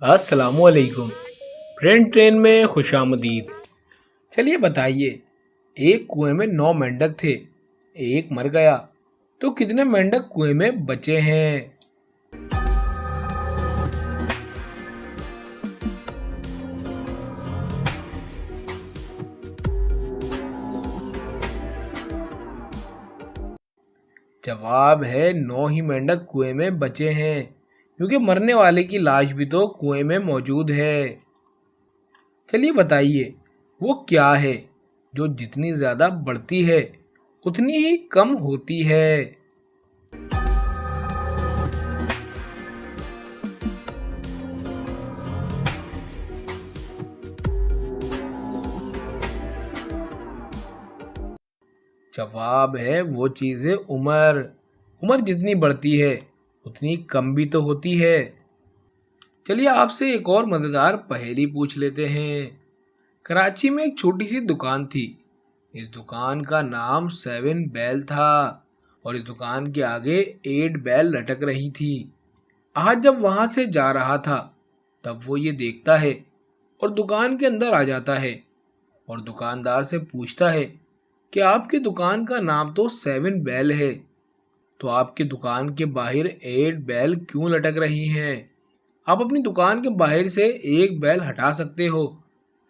अस्सलामुअलैकुम। Friend train में खुशामदीद। चलिए बताइए, एक कुएं में 9 मेंढक थे, एक मर गया, तो कितने मेंढक कुएं में बचे हैं? जवाब है 9 ही मेंढक कुएं में बचे हैं, क्योंकि मरने वाले की लाश भी तो कुएं में मौजूद है। चलिए बताइए, वो क्या है जो जितनी ज्यादा बढ़ती है उतनी ही कम होती है? जवाब है वो चीज़ है उम्र। उम्र जितनी बढ़ती है उतनी कम भी तो होती है। चलिए आपसे एक और मज़ेदार पहेली पूछ लेते हैं। कराची में एक छोटी सी दुकान थी। इस दुकान का नाम 7 बैल था और इस दुकान के आगे 8 बैल लटक रही थी। आज जब वहां से जा रहा था तब वो ये देखता है और दुकान के अंदर आ जाता है और दुकानदार से पूछता है कि आपकी दुकान का नाम तो 7 बैल है, तो आपकी दुकान के बाहर 8 बैल क्यों लटक रही हैं? आप अपनी दुकान के बाहर से एक बैल हटा सकते हो,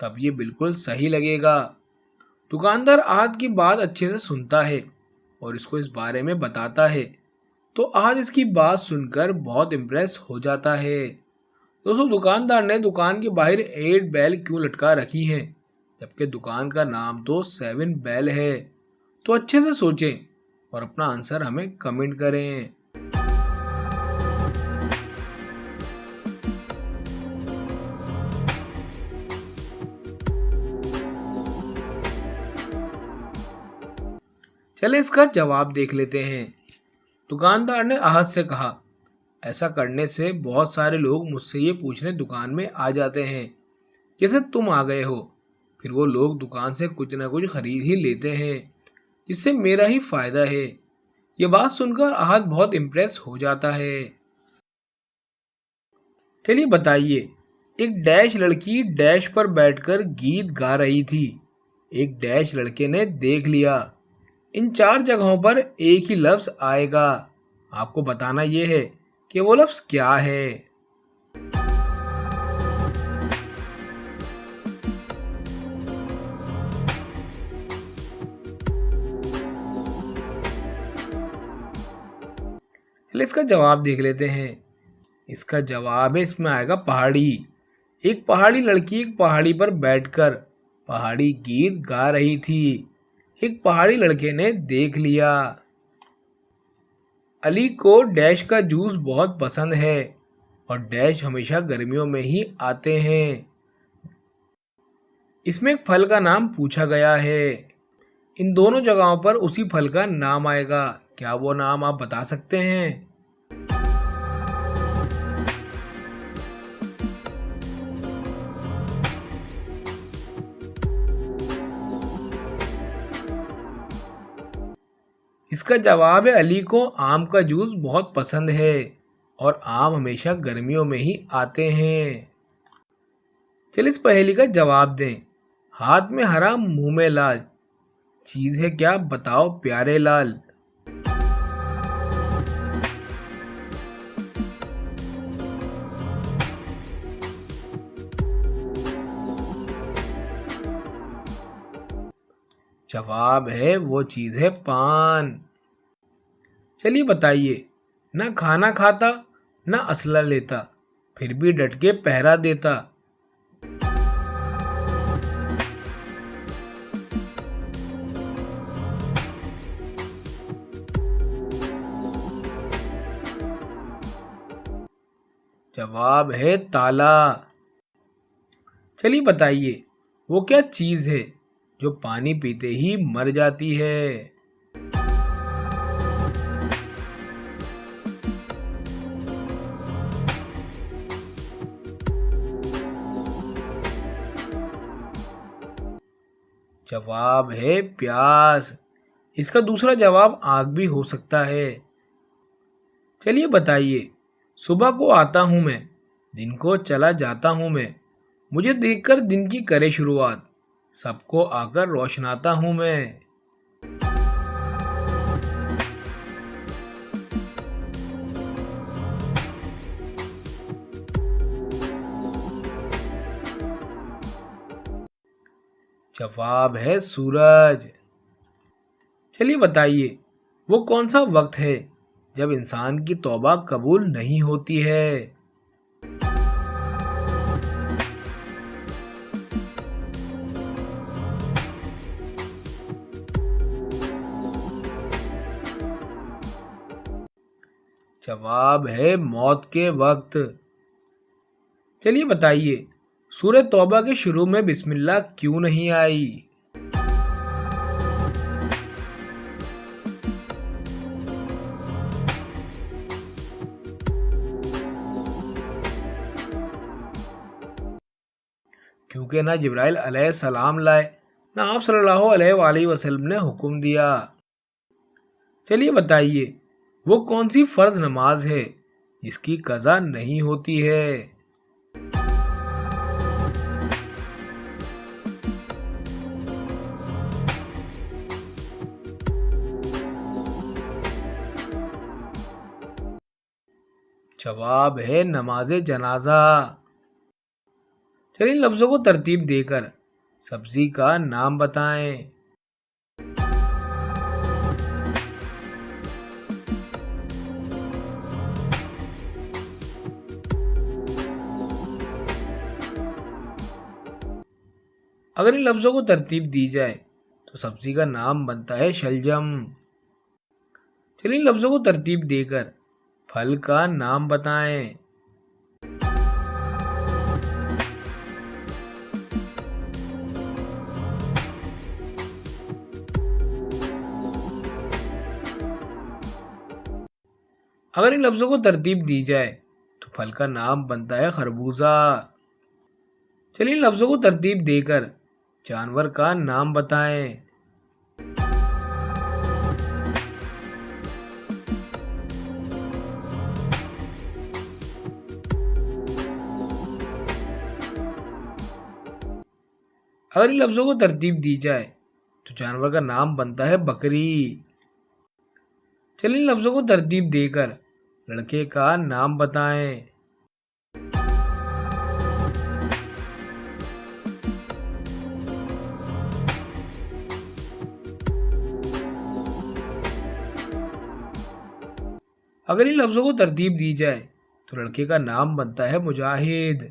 तब ये बिल्कुल सही लगेगा। दुकानदार आज की बात अच्छे से सुनता है और इसको इस बारे में बताता है, तो आज इसकी बात सुनकर बहुत इम्प्रेस हो जाता है। दोस्तों, दुकानदार ने दुकान के बाहर 8 बैल क्यों लटका रखी हैं, जबकि दुकान का नाम तो 7 बैल है? तो अच्छे से सोचें और अपना आंसर हमें कमेंट करें। चले इसका जवाब देख लेते हैं। दुकानदार ने आहत से कहा, ऐसा करने से बहुत सारे लोग मुझसे ये पूछने दुकान में आ जाते हैं जैसे तुम आ गए हो। फिर वो लोग दुकान से कुछ ना कुछ खरीद ही लेते हैं, जिससे मेरा ही फायदा है। ये बात सुनकर आहत बहुत इम्प्रेस हो जाता है। चलिए बताइए, एक डैश लड़की डैश पर बैठकर गीत गा रही थी। एक डैश लड़के ने देख लिया। इन 4 जगहों पर एक ही लफ्ज आएगा। आपको बताना यह है कि वो लफ्ज क्या है। चलिए इसका जवाब देख लेते हैं। इसका जवाब है, इसमें आएगा पहाड़ी। एक पहाड़ी लड़की एक पहाड़ी पर बैठकर पहाड़ी गीत गा रही थी। एक पहाड़ी लड़के ने देख लिया। अली को डैश का जूस बहुत पसंद है और डैश हमेशा गर्मियों में ही आते हैं। इसमें एक फल का नाम पूछा गया है। इन दोनों जगहों पर उसी फल का नाम आएगा। क्या वो नाम आप बता सकते हैं? इसका जवाब है, अली को आम का जूस बहुत पसंद है और आम हमेशा गर्मियों में ही आते हैं। चलिए इस पहेली का जवाब दें। हाथ में हरा मुंह में लाल, चीज है क्या बताओ प्यारे लाल? जवाब है वो चीज है पान। चलिए बताइए, ना खाना खाता ना असला लेता, फिर भी डट के पहरा देता। जवाब है ताला। चलिए बताइए, वो क्या चीज है जो पानी पीते ही मर जाती है? जवाब है प्यास। इसका दूसरा जवाब आग भी हो सकता है। चलिए बताइए, सुबह को आता हूं मैं, दिन को चला जाता हूँ मैं, मुझे देखकर दिन की करे शुरुआत, सबको आकर रोशनाता हूँ मैं। जवाब है सूरज। चलिए बताइए, वो कौन सा वक्त है जब इंसान की तौबा कबूल नहीं होती है? जवाब है मौत के वक्त। चलिए बताइए, सूरह तौबा के शुरू में बिस्मिल्लाह क्यों नहीं आई? क्योंकि ना जिब्राइल अलैहिस्सलाम लाए, ना आप सल्लल्लाहु अलैहि वसल्लम ने हुक्म दिया। चलिए बताइए, वो कौन सी फर्ज नमाज है जिसकी कज़ा नहीं होती है? जवाब है नमाज जनाजा। चलिए लफ्ज़ों को तरतीब देकर सब्जी का नाम बताएं। अगर इन लफ्ज़ों को तरतीब दी जाए तो सब्जी का नाम बनता है शलजम। चलिए इन लफ्ज़ों को तरतीब देकर फल का नाम बताएं। अगर इन लफ्ज़ों को तरतीब दी जाए तो फल का नाम बनता है खरबूजा। चलिए इन लफ्ज़ों को तरतीब देकर जानवर का नाम बताएं। अगर इन लफ्ज़ों को तरतीब दी जाए तो जानवर का नाम बनता है बकरी। चलिए इन लफ्ज़ों को तरतीब देकर लड़के का नाम बताएं। अगर इन लफ्ज़ों को तरतीब दी जाए तो लड़के का नाम बनता है मुजाहिद।